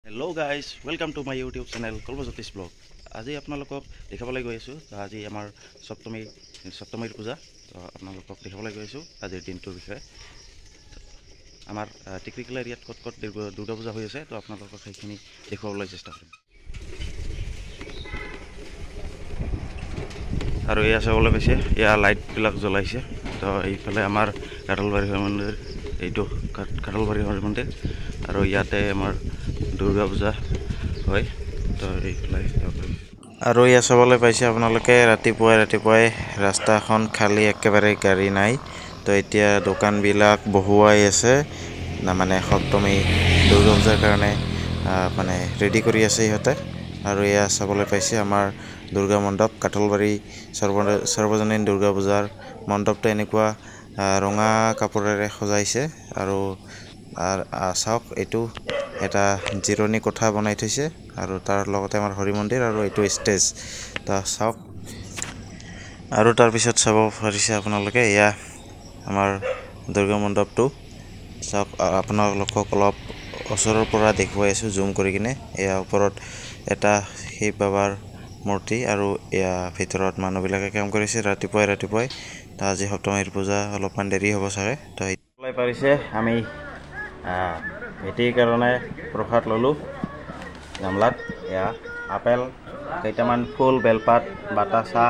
Hello' guys welcome to my YouTube channel Kalpajyotish blog. আজি আপোনালোকক দেখাবলৈ গৈ আছোঁ আজি আমাৰ সপ্তমীৰ পূজা। তো আপোনালোকক দেখাবলৈ গৈ আছোঁ আজিৰ দিনটোৰ বিষয়ে। আমাৰ টিকৰিকলা এৰিয়াত ক'ত ক'ত দুৰ্গা পূজা হৈ আছে, তো আপোনালোকক সেইখিনি দেখুৱাবলৈ চেষ্টা কৰিম। আৰু এয়া চাবলৈ পাইছে, এয়া লাইটবিলাক জ্বলাইছে। তো এইফালে আমাৰ কাঠলবাৰী মন্দিৰ, এইটো কাঠলবাৰী মন্দিৰ, আৰু ইয়াতে আমাৰ দুৰ্গা পূজা হয়। তো এইফালে আৰু ইয়াত চাবলৈ পাইছে আপোনালোকে ৰাতিপুৱাই ৰাস্তাখন খালী, একেবাৰে গাড়ী নাই। তো এতিয়া দোকানবিলাক বহুৱাই আছে, মানে সপ্তমী দুৰ্গা পূজাৰ কাৰণে মানে ৰেডি কৰি আছে সিহঁতে। আৰু এয়া চাবলৈ পাইছে আমাৰ দুৰ্গা মণ্ডপ, কাঠলবাৰী সৰ্বজনীন দুৰ্গা পূজাৰ মণ্ডপটো এনেকুৱা ৰঙা কাপোৰেৰে সজাইছে। আৰু চাওক, এইটো এটা জিৰণি কোঠা বনাই থৈছে, আৰু তাৰ লগতে আমাৰ হৰি মন্দিৰ, আৰু এইটো ষ্টেজ। তো চাওক, আৰু তাৰপিছত চাব পাৰিছে আপোনালোকে এয়া আমাৰ দুৰ্গা মণ্ডপটো। চাওক, আপোনালোকক অলপ ওচৰৰ পৰা দেখুৱাই আছোঁ জুম কৰি কিনে। এয়া ওপৰত এটা শিৱ বাবাৰ মূৰ্তি, আৰু এয়া ভিতৰত মানুহবিলাকে কাম কৰিছে ৰাতিপুৱাই। তো আজি সপ্তমীৰ পূজা অলপমান দেৰি হ'ব চাগে। তো চাবলৈ পাৰিছে আমি ভেটিৰ কাৰণে প্ৰসাদ ল'লোঁ গামলাত। এয়া আপেল, কেইটামান ফুল, বেলপাত, বাতাচা,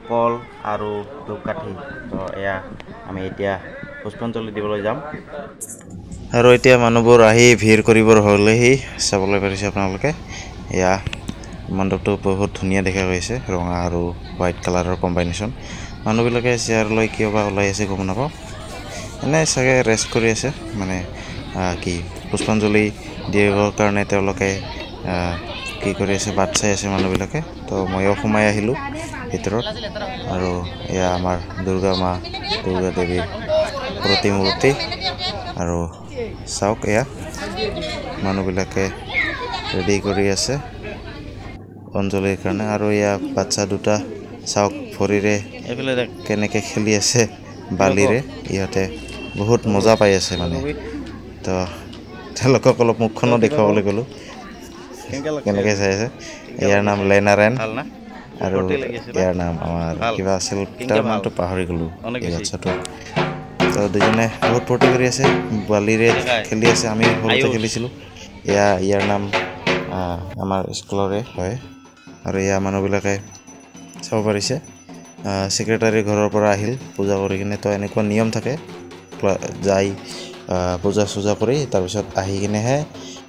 কল আৰু ধূপকাঠি। তো এয়া আমি এতিয়া পুষ্পাঞ্জলি দিবলৈ যাম। আৰু এতিয়া মানুহবোৰ আহি ভিৰ কৰিবৰ হ'লেহি। চাবলৈ পাৰিছে আপোনালোকে, এয়া মণ্ডপটো বহুত ধুনীয়া দেখা গৈছে, ৰঙা আৰু হোৱাইট কালাৰৰ কম্বিনেশ্যন। মানুহবিলাকে চেয়াৰ লৈ কিয় বা ওলাই আছে গম নাপাওঁ, এনেই চাগে ৰেষ্ট কৰি আছে, মানে পুষ্পাঞ্জলি দিবৰ কাৰণে তেওঁলোকে কি কৰি আছে, বাট চাই আছে মানুহবিলাকে। তো ময়ো সোমাই আহিলোঁ ভিতৰত। আৰু এয়া আমাৰ দুৰ্গা দেৱীৰ প্ৰতিমূৰ্তি। আৰু চাওক, এয়া মানুহবিলাকে ৰেডি কৰি আছে অঞ্জলিৰ কাৰণে। আৰু এয়া বাচ্চা দুটা চাওক, ভৰিৰে কেনেকৈ খেলি আছে বালিৰে, ইহঁতে বহুত মজা পাই আছে মানে। তো তেওঁলোকক অলপ মুখখনো দেখুৱাবলৈ গ'লোঁ, কেনেকৈ চাই আছে। ইয়াৰ নাম লেনাৰেন, আৰু ইয়াৰ নাম আমাৰ কিবা আছিল, তাৰ নামটো পাহৰি গ'লোঁ এই বাচ্ছাটো। তো দুজনে বহুত ফূৰ্তি কৰি আছে, বালিৰে খেলি আছে, আমি সৰুতে খেলিছিলোঁ। ইয়াৰ নাম আমাৰ স্কুলৰে হয়। আৰু এয়া মানুহবিলাকে চাব পাৰিছে, ছেক্ৰেটাৰী ঘৰৰ পৰা আহিল পূজা কৰি কিনে। তো এনেকুৱা নিয়ম থাকে, যাই পূজা চূজা কৰি তাৰপিছত আহি কিনেহে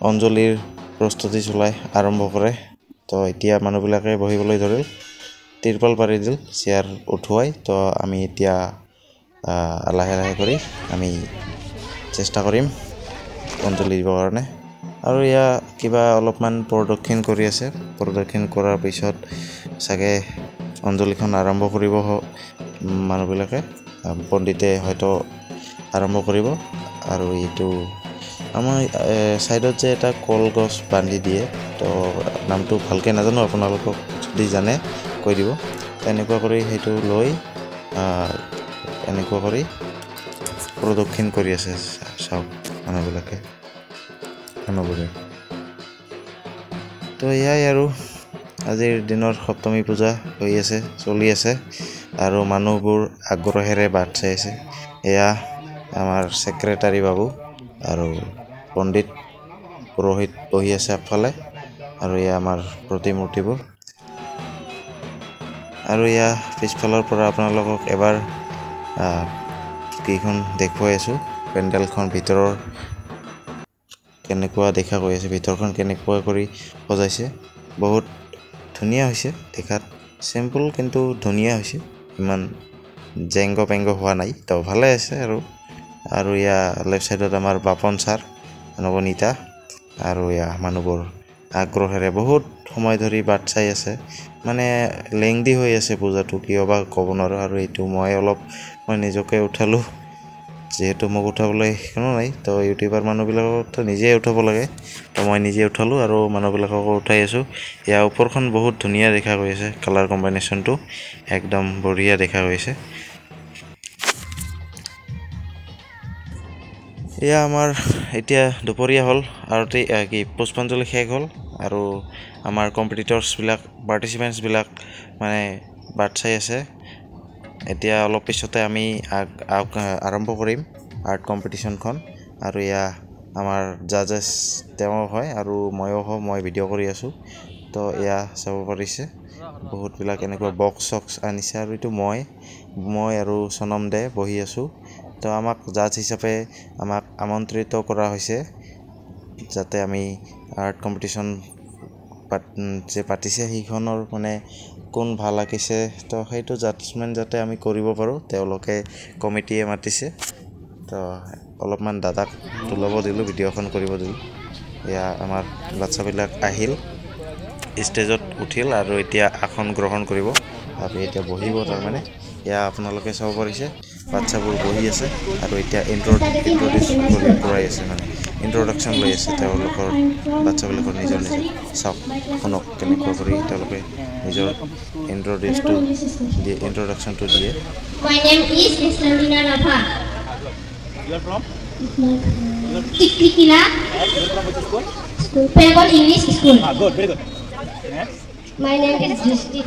অঞ্জলিৰ প্ৰস্তুতি চলাই আৰম্ভ কৰে। তো এতিয়া মানুহবিলাকে বহিবলৈ ধৰিল, তিৰপাল পাৰি দিল চেয়াৰ উঠুৱাই। তো আমি এতিয়া লাহে কৰি আমি চেষ্টা কৰিম অঞ্জলি দিবৰ কাৰণে। আৰু এয়া কিবা অলপমান প্ৰদক্ষিণ কৰি আছে, প্ৰদক্ষিণ কৰাৰ পিছত চাগে অঞ্জলিখন আৰম্ভ কৰিব মানুহবিলাকে, পণ্ডিতে হয়তো আৰম্ভ কৰিব। আৰু এইটো আমাৰ ছাইডত যে এটা কলগছ বান্ধি দিয়ে, তো নামটো ভালকৈ নাজানো, আপোনালোকক যদি জানে কৈ দিব। তেনেকুৱা কৰি সেইটো লৈ এনেকুৱা কৰি প্ৰদক্ষিণ কৰি আছে, চাওক মানুহবোৰে। তো এয়াই আৰু আজিৰ দিনৰ সপ্তমী পূজা হৈ আছে, চলি আছে, আৰু মানুহবোৰ আগ্ৰহেৰে বাট চাই আছে। এয়া আমাৰ ছেক্ৰেটাৰী বাবু আৰু পণ্ডিত পুৰোহিত বহি আছে আগফালে, আৰু এয়া আমাৰ প্ৰতিমূৰ্তিবোৰ। আৰু এয়া পিছফালৰ পৰা আপোনালোকক এবাৰ কেইখন দেখুৱাই আছোঁ, পেণ্ডেলখন ভিতৰৰ কেনেকুৱা দেখা গৈ আছে, ভিতৰখন কেনেকুৱা কৰি সজাইছে। বহুত ধুনীয়া হৈছে দেখাত, চিম্পুল কিন্তু ধুনীয়া হৈছে, ইমান জেংগ পেংগ হোৱা নাই। তো ভালে আছে। আৰু এয়া লেফ্ট ছাইডত আমাৰ বাপন ছাৰ, নৱনীতা, আৰু এয়া মানুহবোৰ আগ্ৰহেৰে বহুত সময় ধৰি বাট চাই আছে। মানে লেংদি হৈ আছে পূজাটো, কিয় বা ক'ব নোৱাৰোঁ। আৰু এইটো মই নিজকে উঠালোঁ, যিহেতু মোক উঠাবলৈ কোনো নাই। তো ইউটিউবাৰ মানুহবিলাকতো নিজেই উঠাব লাগে, তো মই নিজে উঠালোঁ আৰু মানুহবিলাককো উঠাই আছোঁ। ইয়াৰ ওপৰখন বহুত ধুনীয়া দেখা গৈ আছে, কালাৰ কম্বিনেশ্যনটো একদম বঢ়িয়া দেখা গৈছে। এয়া আমাৰ এতিয়া দুপৰীয়া হ'ল আৰু কি পুষ্পাঞ্জলি শেষ হ'ল আৰু আমাৰ কম্পিটিটৰ্ছবিলাক পাৰ্টিচিপেণ্টছবিলাক মানে বাট চাই আছে এতিয়া অলপ পিছতে আমি আৰম্ভ কৰিম আৰ্ট কম্পিটিশ্যনখন আৰু এয়া আমাৰ জাজেছ তেওঁ হয় আৰু ময়ো হওঁ মই ভিডিঅ' কৰি আছোঁ তো এয়া চাব পাৰিছে বহুতবিলাক এনেকুৱা বক্স চক্স আনিছে আৰু এইটো মই আৰু সনম দে বহি আছোঁ তো আমাক জাজ হিচাপে আমাক আমন্ত্ৰিত কৰা হৈছে যাতে আমি আৰ্ট কম্পিটিশ্যন যে পাতিছে সেইখনৰ মানে কোন ভাল লাগিছে তো সেইটো জাজমেণ্ট যাতে আমি কৰিব পাৰোঁ তেওঁলোকে কমিটিয়ে মাতিছে তো অলপমান দাদাক তুলাব দিলোঁ ভিডিঅ'খন কৰিব দিলোঁ এয়া আমাৰ বাচ্চাবিলাক আহিল ষ্টেজত উঠিল আৰু এতিয়া আসন গ্ৰহণ কৰিব আৰু এতিয়া বহিব তাৰমানে এয়া আপোনালোকে চাব পাৰিছে বাচ্চাবোৰ বহি আছে আৰু এতিয়া ইন্ট্ৰডিউচ কৰাই আছে মানে ইন্ট্ৰডাকশ্যন লৈ আছে তেওঁলোকৰ বাচ্চাবিলাকৰ নিজৰ চাওক শুনক কেনেকুৱা কৰি তেওঁলোকে নিজৰ ইন্ট্ৰডাকশ্যনটো দিয়ে My name is Estelina Rafa. You are from? Tiklikila. And you are from which school? Paragon English School. Good, very good. Next. My name is Drishti.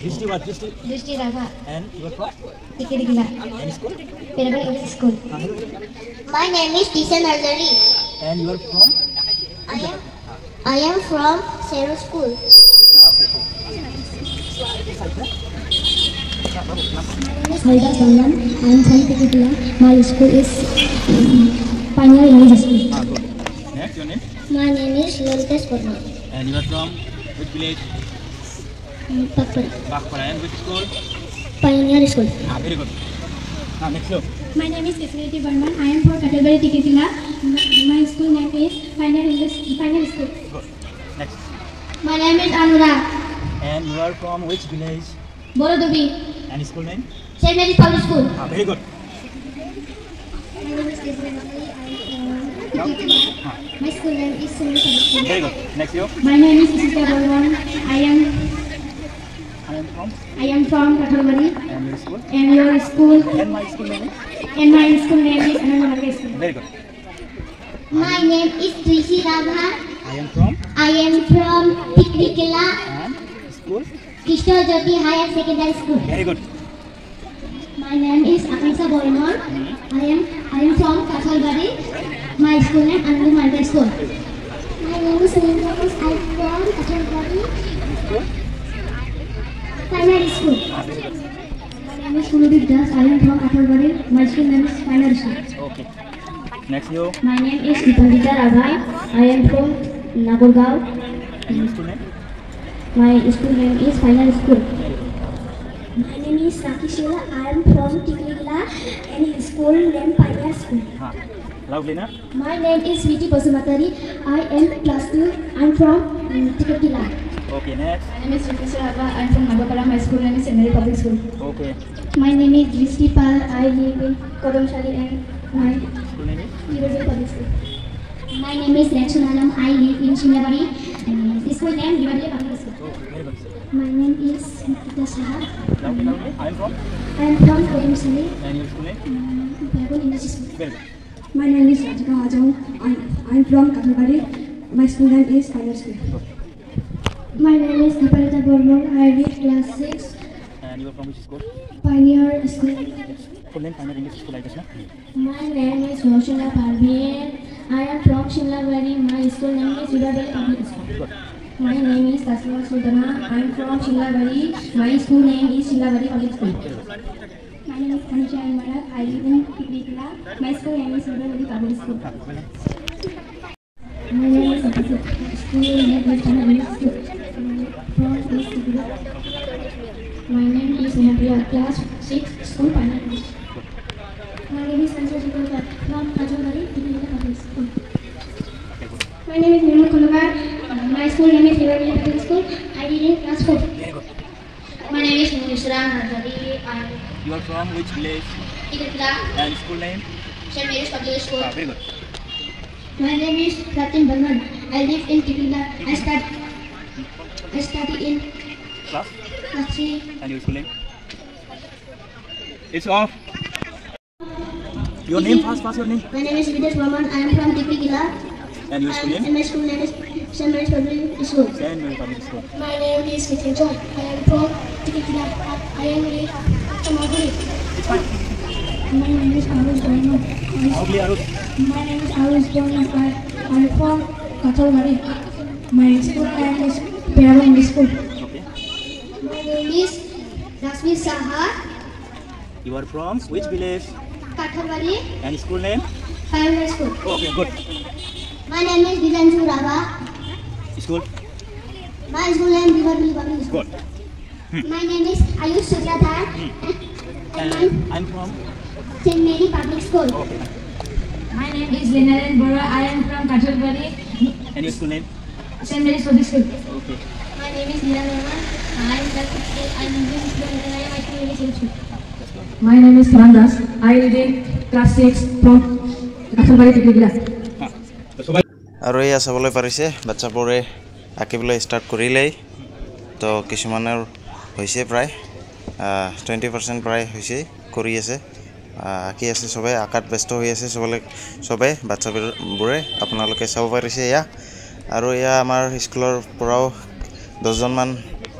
History what? History. Drishti Rafa. And you are from? Tiklikila. And school? Paragon English School. My name is Tisha Nazari. And you are from? I am from Sero School. Haida Salman. I am from Tiklikila. My school is Pioneer English School. Good. Next, your name? My name is Lolitas Parma. And you are from which village? Pakpara. Bakpara. And which school? Pioneer School. Very good. Now next you. My name is Kisneti Barman. I am from Katalbari Tiklikila. My school name is Pioneer School. Good. Next. My name is Anurag. And you are from which village? Borodobi. And school name? St. Mary's Public School. Very good. My name is Kisneti. My school name is St. Mary's Public School. Very good. Next you. My name is Isita Barman. I am from Katalbari. And your school? And your school? And my school name? And my school name is Anand School. Very good. My name is Trishi Radha. I am from? I am from Tiklikila, And school? Krishna Jyoti Higher Secondary School. Very good. My name is Akansha Borimon. I am from Katalbari. My school name Anand Margaret School. My name is Linda. I am from Katalbari Primary School. My name is Kuludip Das. I am from Katalbari. My school name is Pioneer School. Okay. Next you. My name is Ipandita Rabai. I am from Nagurgaon. And your school name? My school name is Pioneer School. My name is Saki Sheila. I am from Tiklikila and school name Pioneer School. Loudly na? My name is Viti Basumatari. I am class 2. I am from Tiklikila. Okay, next. My name is Rukmisa Rava. I am from Nagapara. My school name is St. Mary Public School. Okay. My name is Drishti Pal. I live in Kodamshali and my School name is? University Public School. My name is Rakshananam. I live in Shindabari. School name University Public School. Okay, very good. My name is Nikita Saha. Loudly, loudly. I am from? I am from Kodamshali. And your school name? Paragon English School. Very good. My name is Rajika Hajong. I am from Katalbari. My school name is Pioneer School. My name is Kapalita Bormon. I read class 6. And you are from which school? Pioneer School. Full name Pioneer English School, I guess, na? My name is Roshana Parveen. I am from Shimlagari. My school name is Udabel Public School. Good. My name is Tasma Sultana. I am from Shimlagari. My school name is Shimlagari Public School. My name is Kanisha Marak. I live in Tiklikila. My school name is Udabel Public School. My name is Abhishek. School name is Pioneer School. From East Tiklikila. My name is Nehapriya. Class 6. School Pioneer School. My name is Sanjay Shikolkar from Katalbari, Tiklikila Public School. My name is Nirmal Kolokar. My school name is Nehapriya Public School. I read in class 4. My name is Nusra Nazari. I am You are from which village? Tiklikila, And school name? St. Mary's Public School. Very good. My name is Pratim Barman. I live in Tiklikila. I study in Class? class 3. And your school name? It's off. Your name first. What's your name? My name is Videsh Burman. I am from Tikrigila. And your school name? And my school name is St. Mary's Public School. Saint Mary Public School. My name is Nikhil John. I am from Tikrigila. I am read Tamaguri. It's fine. My name is Arus Burman. Loudly, Arut. My name is Arus Burman. I am from Kathalbari. My school name is Pyramid School. Okay. My name is Rasmi Saha. You are from which village? Kathalbari And school name? Primary School. Okay, good. My name is Bijanju Rava. School? My school name is River Public School. Good. My name is Ayush Suryadhar. And I'm from? St. Mary Public School. Okay. My name is Lenaren Bora. I am from Kathalbari. And your school name? St. Mary's Public School. Okay. My name is Neera Verma. I am from I am in this school and I am actually in this school. My name is Karan Das. I live in class 6 from Kathalbari, Tikrigila. আৰু এয়া চাবলৈ পাৰিছে বাচ্চাবোৰে আঁকিবলৈ start কৰিলেই তো কিছুমানৰ হৈছে প্ৰায় 20% প্ৰায় হৈছে কৰি আছে আঁকি আছে সবে আঁকাত ব্যস্ত হৈ আছে সবে বাচ্চাবোৰে আপোনালোকে চাব পাৰিছে এয়া আৰু এয়া আমাৰ স্কুলৰ পৰাও 10জন মান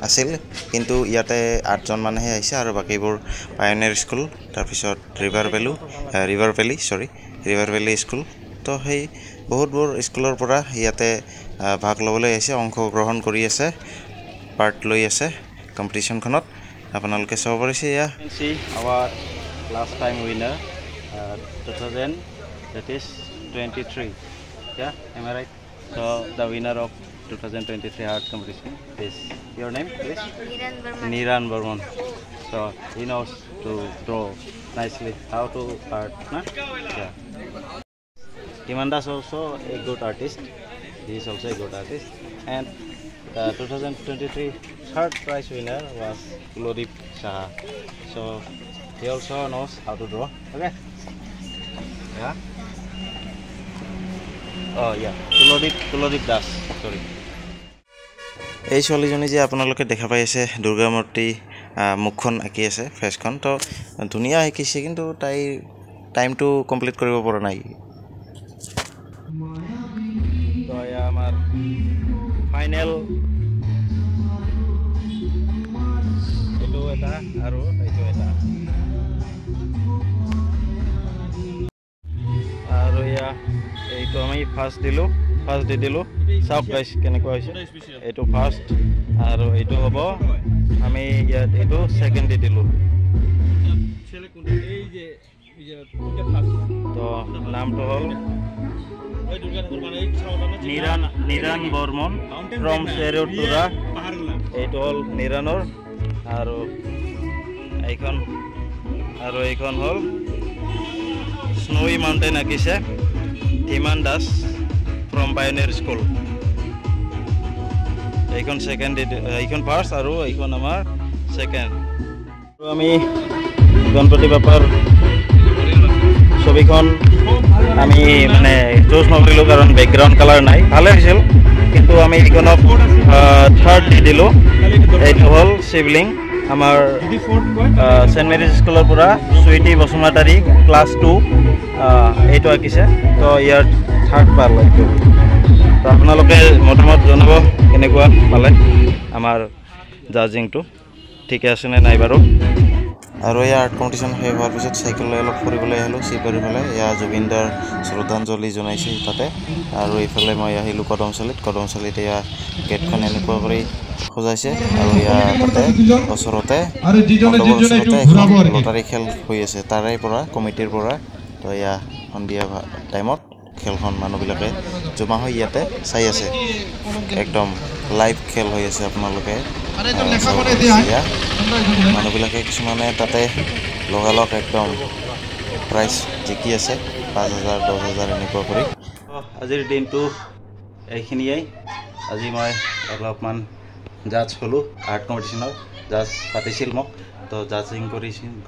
আছিল কিন্তু ইয়াতে 8জন মানহে আহিছে আৰু বাকিবোৰ পায়োনিয়াৰ স্কুল তাৰপিছত ৰিভাৰ ভেলি স্কুল তো সেই বহুতবোৰ স্কুলৰ পৰা ইয়াতে ভাগ ল'বলৈ আহিছে অংশগ্ৰহণ কৰি আছে পাৰ্ট লৈ আছে কম্পিটিশনখনত আপোনালোকে চাব পাৰিছে ইয়া see our last time winner 2023 yeah am I right so the winner of 2023 art competition is your name please Niran Burman so he knows to draw nicely how to art na yeah Timandas also a good artist. He is also a good artist. And the 2023 third prize winner was Kulodip Saha. So he also knows how to draw. Okay. Yeah. Oh yeah. Kulodip Das. Sorry. এই ছোৱালীজনী যে আপোনালোকে দেখা পাই আছে দুৰ্গা মূৰ্তি মুখখন আঁকি আছে ফেচখন তো ধুনীয়া আঁকিছে কিন্তু তাই টাইমটো কমপ্লিট কৰিব পৰা নাই তো এয়া আমাৰ ফাইনেল এইটো এটা আৰু এইটো এটা আৰু এয়া এইটো আমি ফাৰ্ষ্ট দি দিলোঁ চাওক গাইছ কেনেকুৱা হৈছে এইটো ফাৰ্ষ্ট আৰু এইটো হ'ব আমি ইয়াত এইটো ছেকেণ্ড দি দিলোঁ তো নামটো হ'ল নিৰান বৰ্মন ফ্ৰম চেৰতুৰা এইটো হ'ল নিৰানৰ আৰু এইখন হ'ল স্নোই মাউণ্টেইন আঁকিছে ধীমান দাস ফ্ৰম পায়োনিয়াৰ স্কুল এইখন ছেকেণ্ড এইখন ফাৰ্ষ্ট আৰু এইখন আমাৰ ছেকেণ্ড আৰু আমি গণপতি বাপ্পাৰ ছবিখন আমি মানে চুজ নকৰিলোঁ কাৰণ বেকগ্ৰাউণ্ড কালাৰ নাই ভালে হৈছিল কিন্তু আমি এইখনক থাৰ্ড দি দিলোঁ এইটো হ'ল শিৱলিং আমাৰ ছেইণ্ট মেৰিজ স্কুলৰ পৰা চুইটি বসুমতাৰী ক্লাছ 2 এইটো আঁকিছে তো ইয়াৰ থাৰ্ড পাল এইটো তো আপোনালোকে মতামত জনাব কেনেকুৱা পালে আমাৰ জাজিংটো ঠিকে আছেনে নাই বাৰু আৰু এই আৰ্ট কম্পিটিশ্যন শেষ হোৱাৰ পিছত চাইকেল লৈ অলপ ফুৰিবলৈ আহিলোঁ চিপাৰি ফালে এয়া জুবিনদাৰ শ্ৰদ্ধাঞ্জলি জনাইছে তাতে আৰু এইফালে মই আহিলোঁ কদমচালিত এয়া গেটখন এনেকুৱা কৰি সজাইছে আৰু এয়া তাতে ওচৰতে লটাৰী খেল হৈ আছে তাৰে পৰা কমিটিৰ পৰা তো এয়া সন্ধিয়া টাইমত খেলখন মানুহবিলাকে জমা হৈ ইয়াতে চাই আছে একদম লাইভ খেল হৈ আছে আপোনালোকে মানুহবিলাকে কিছুমানে তাতে লগালগ একদম প্ৰাইজ জিকি আছে 5,000 10,000 এনেকুৱা কৰি আজিৰ দিনটো এইখিনিয়েই আজি মই অলপমান জাজ হ'লোঁ আৰ্ট কম্পিটিশ্যনৰ জাজ পাতিছিল মোক তো জাজিং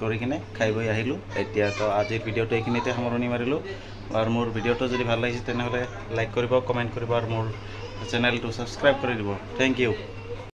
কৰি কিনে খাই বৈ আহিলোঁ এতিয়া তো আজিৰ ভিডিঅ'টো এইখিনিতে সামৰণি মাৰিলোঁ আৰু মোৰ ভিডিঅ'টো যদি ভাল লাগিছে তেনেহ'লে লাইক কৰিব কমেণ্ট কৰিব আৰু মোৰ চেনেলটো ছাবস্ক্ৰাইব কৰি দিব থেংক ইউ